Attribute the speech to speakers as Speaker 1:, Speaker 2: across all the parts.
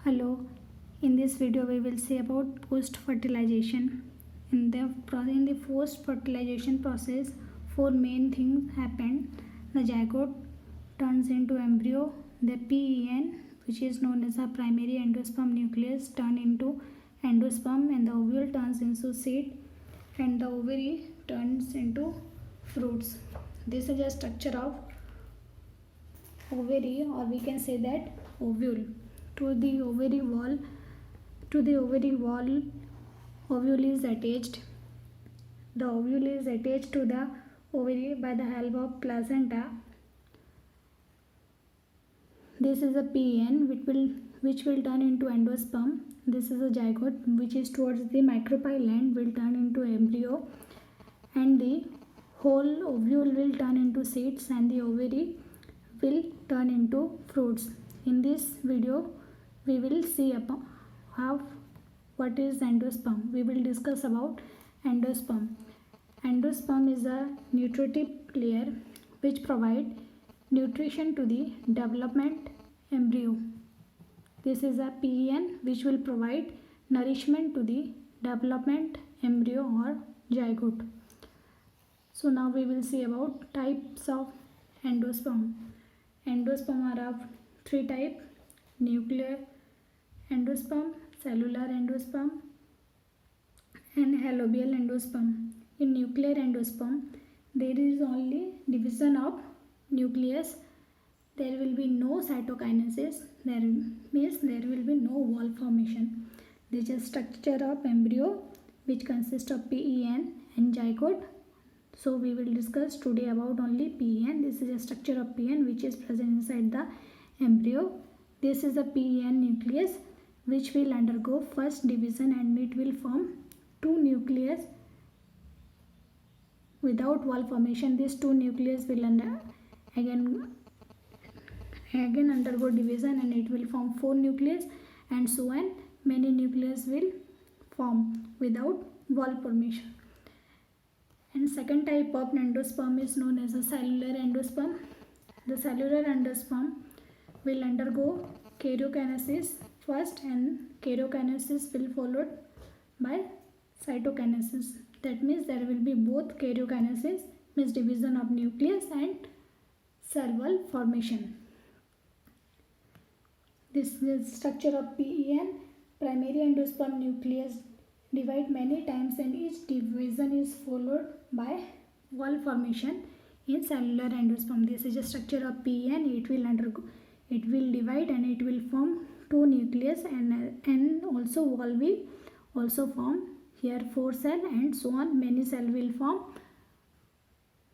Speaker 1: Hello, in this video we will see about post fertilization. In the post fertilization process, four main things happen. The zygote turns into embryo, the PEN, which is known as a primary endosperm nucleus, turn into endosperm, and the ovule turns into seed, and the ovary turns into fruits. This is a structure of ovary, or we can say that ovule. To the ovary wall, ovule is attached. The ovule is attached to the ovary by the help of placenta. This is a PN which will turn into endosperm. This is a zygote which is towards the micropyle end, will turn into embryo, and the whole ovule will turn into seeds, and the ovary will turn into fruits. In this video we will see what is endosperm. We will discuss about endosperm. Endosperm is a nutritive layer which provide nutrition to the development embryo. This is a PEN which will provide nourishment to the development embryo or zygote. So now we will see about types of endosperm. Endosperm are of three types: nuclear endosperm, cellular endosperm, and halobial endosperm. In nuclear endosperm, there is only division of nucleus. There will be no cytokinesis. There means there will be no wall formation. This is structure of embryo which consists of PEN and zygote. So we will discuss today about only PEN. This is a structure of PEN which is present inside the embryo. This is a PEN nucleus which will undergo first division, and it will form two nucleus without wall formation. These two nucleus will again undergo division, and it will form four nucleus, and so on. Many nucleus will form without wall formation. And second type of endosperm is known as a cellular endosperm. The cellular endosperm will undergo karyokinesis first, and karyokinesis will followed by cytokinesis. That means there will be both karyokinesis, means division of nucleus, and cell wall formation. This is the structure of PEN. Primary endosperm nucleus divide many times, and each division is followed by wall formation in cellular endosperm. This is a structure of PEN. It will divide, and it will form two nucleus, and also wall will also form. Here four cell, and so on. Many cell will form.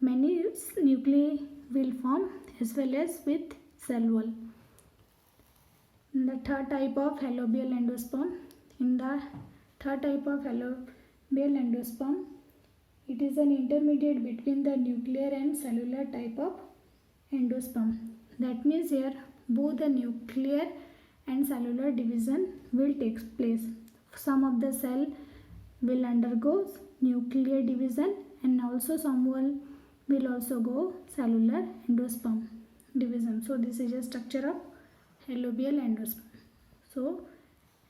Speaker 1: Many nuclei will form, as well as with cell wall. In the third type of halobial endosperm. In the third type of halobial endosperm, it is an intermediate between the nuclear and cellular type of endosperm. That means here both the nuclear and cellular division will take place. Some of the cell will undergo nuclear division, and also some will also go cellular endosperm division. So this is a structure of halobial endosperm. So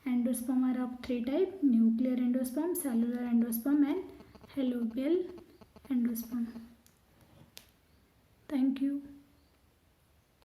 Speaker 1: endosperm are of three types: nuclear endosperm, cellular endosperm, and halobial endosperm. Thank you.